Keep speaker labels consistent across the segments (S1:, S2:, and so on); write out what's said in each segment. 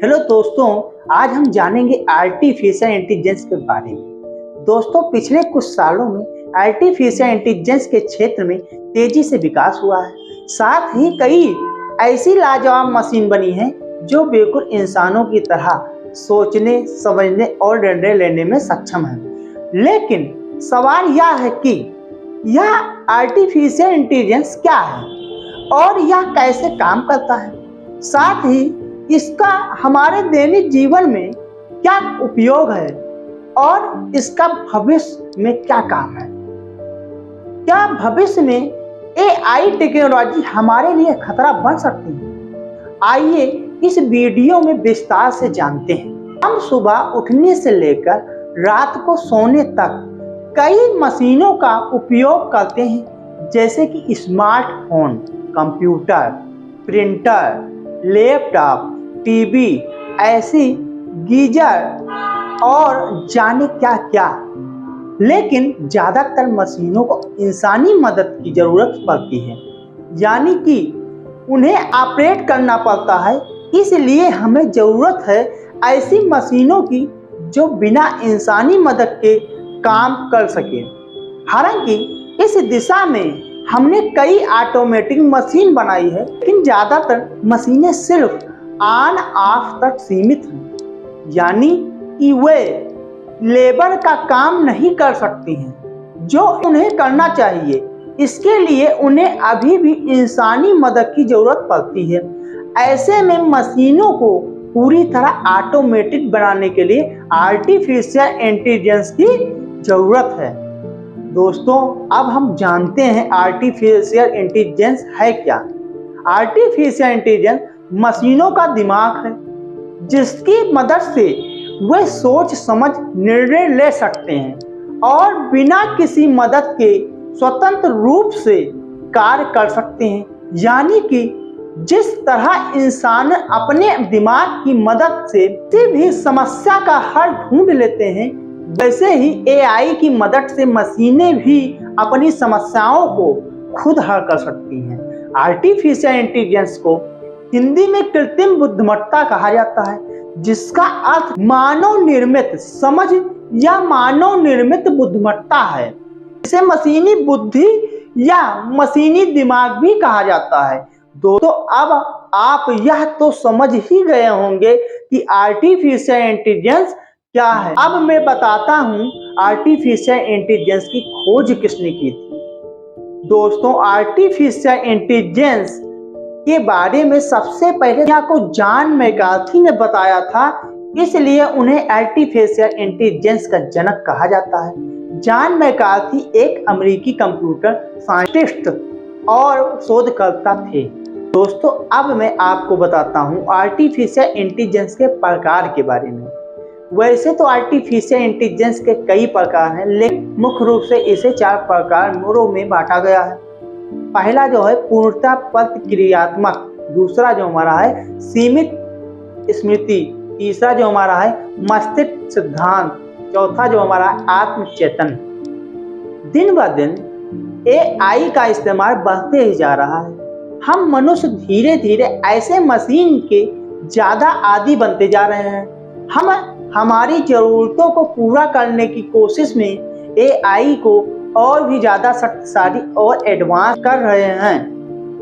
S1: Hello दोस्तों, आज हम जानेंगे आर्टिफिशियल इंटेलिजेंस के बारे में। दोस्तों, पिछले कुछ सालों में आर्टिफिशियल इंटेलिजेंस के क्षेत्र में तेजी से विकास हुआ है। साथ ही कई ऐसी लाजवाब मशीन बनी हैं जो बिल्कुल इंसानों की तरह सोचने, समझने और निर्णय लेने में सक्षम है। लेकिन सवाल यह है कि यह आर्टिफिशियल इंटेलिजेंस क्या है और यह कैसे काम करता है, साथ ही इसका हमारे दैनिक जीवन में क्या उपयोग है और इसका भविष्य में क्या काम है। क्या भविष्य में एआई टेक्नोलॉजी हमारे लिए खतरा बन सकती है? आइए इस वीडियो में विस्तार से जानते हैं। हम सुबह उठने से लेकर रात को सोने तक कई मशीनों का उपयोग करते हैं, जैसे कि smartphone, computer, printer, laptop, TV, ऐसी गीजर और जाने क्या क्या। लेकिन ज्यादातर मशीनों को इंसानी मदद की जरूरत पड़ती है, यानी कि उन्हें ऑपरेट करना पड़ता है। इसलिए हमें जरूरत है ऐसी मशीनों की जो बिना इंसानी मदद के काम कर सके। हालांकि इस दिशा में हमने कई ऑटोमेटिक मशीन बनाई है, लेकिन ज्यादातर मशीनें सिर्फ ऑन ऑफ तक सीमित हैं, यानी कि वे लेबर का काम नहीं कर सकती हैं जो उन्हें करना चाहिए। इसके लिए उन्हें अभी भी इंसानी मदद की जरूरत पड़ती है। ऐसे में मशीनों को पूरी तरह ऑटोमेटिक बनाने के लिए आर्टिफिशियल इंटेलिजेंस की जरूरत है। दोस्तों, अब हम जानते हैं आर्टिफिशियल इंटेलिजेंस है क्या। आर्टिफिशियल इंटेलिजेंस मशीनों का दिमाग है जिसकी मदद से वे सोच समझ निर्णय ले सकते हैं और बिना किसी मदद के स्वतंत्र रूप से कार्य कर सकते हैं। यानी कि जिस तरह इंसान अपने दिमाग की मदद से किसी भी समस्या का हल ढूंढ लेते हैं, वैसे ही एआई की मदद से मशीनें भी अपनी समस्याओं को खुद हल कर सकती हैं। आर्टिफिशियल इंटेलिजेंस को हिंदी में कृत्रिम बुद्धिमत्ता कहा जाता है, जिसका अर्थ मानव निर्मित समझ या मानव निर्मित बुद्धिमत्ता है। इसे मशीनी बुद्धि या मशीनी दिमाग भी कहा जाता है। दोस्तों, अब आप यह तो समझ ही गए होंगे कि आर्टिफिशियल इंटेलिजेंस क्या है। अब मैं बताता हूं आर्टिफिशियल इंटेलिजेंस की खोज किसने की थी। दोस्तों, आर्टिफिशियल इंटेलिजेंस के बारे में सबसे पहले आपको जॉन मैकार्थी ने बताया था, इसलिए उन्हें आर्टिफिशियल इंटेलिजेंस का जनक कहा जाता है। जॉन मैकार्थी एक अमेरिकी कंप्यूटर साइंटिस्ट और शोधकर्ता थे। दोस्तों, अब मैं आपको बताता हूँ आर्टिफिशियल इंटेलिजेंस के प्रकार के बारे में। वैसे तो आर्टिफिशियल इंटेलिजेंस के कई प्रकार हैं, लेकिन मुख्य रूप से इसे 4 प्रकारों में बांटा गया है। पहला जो है पूर्णतः प्रतिक्रियात्मक, दूसरा जो हमारा है सीमित स्मृति, तीसरा जो हमारा है मस्तिष्क सिद्धांत, चौथा जो हमारा आत्मचेतन। दिन ब दिन एआई का इस्तेमाल बढ़ते ही जा रहा है। हम मनुष्य धीरे धीरे ऐसे मशीन के ज्यादा आदी बनते जा रहे हैं। हम हमारी जरूरतों को पूरा करने की कोशिश में एआई को और भी ज्यादा शक्तिशाली और एडवांस कर रहे हैं,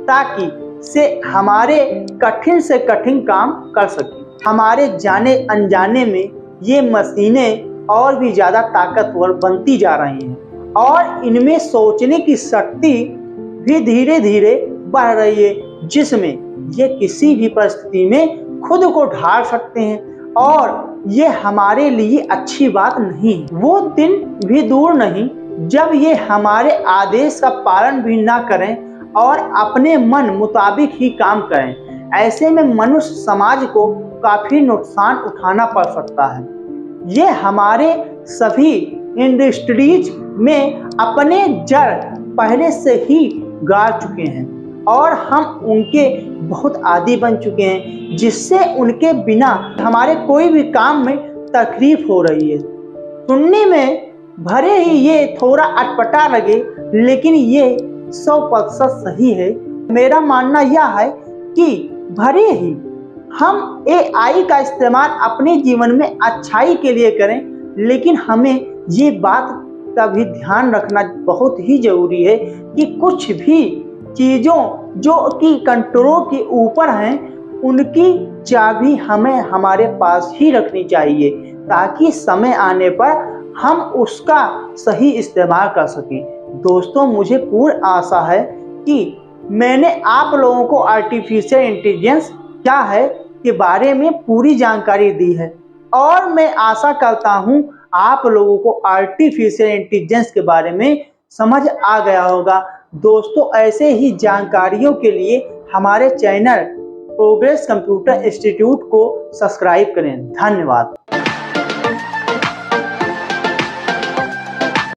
S1: ताकि से हमारे कठिन से कठिन काम कर सके। हमारे जाने अनजाने में ये मशीनें और भी ज्यादा ताकतवर बनती जा रही हैं और इनमें सोचने की शक्ति भी धीरे धीरे बढ़ रही है, जिसमें ये किसी भी परिस्थिति में खुद को ढाल सकते हैं और ये हमारे लिए अच्छी बात नहीं है। वो दिन भी दूर नहीं जब ये हमारे आदेश का पालन भी ना करें और अपने मन मुताबिक ही काम करें। ऐसे में मनुष्य समाज को काफी नुकसान उठाना पड़ सकता है। ये हमारे सभी इंडस्ट्रीज में अपने जड़ पहले से ही गाड़ चुके हैं और हम उनके बहुत आदी बन चुके हैं, जिससे उनके बिना हमारे कोई भी काम में तकलीफ हो रही है। सुनने में भले ही ये थोड़ा अटपटा लगे, लेकिन ये 100% सही है। मेरा मानना यह है कि भले ही हम AI का इस्तेमाल अपने जीवन में अच्छाई के लिए करें, लेकिन हमें ये बात का भी ध्यान रखना बहुत ही ज़रूरी है कि कुछ भी चीज़ों जो कि कंट्रोल के ऊपर हैं, उनकी चाबी हमें हमारे पास ही रखनी चाहिए, ताकि समय आने पर हम उसका सही इस्तेमाल कर सकें। दोस्तों, मुझे पूर्ण आशा है कि मैंने आप लोगों को आर्टिफिशियल इंटेलिजेंस क्या है के बारे में पूरी जानकारी दी है, और मैं आशा करता हूं आप लोगों को आर्टिफिशियल इंटेलिजेंस के बारे में समझ आ गया होगा। दोस्तों, ऐसे ही जानकारियों के लिए हमारे चैनल प्रोग्रेस कंप्यूटर इंस्टीट्यूट को सब्सक्राइब करें। धन्यवाद।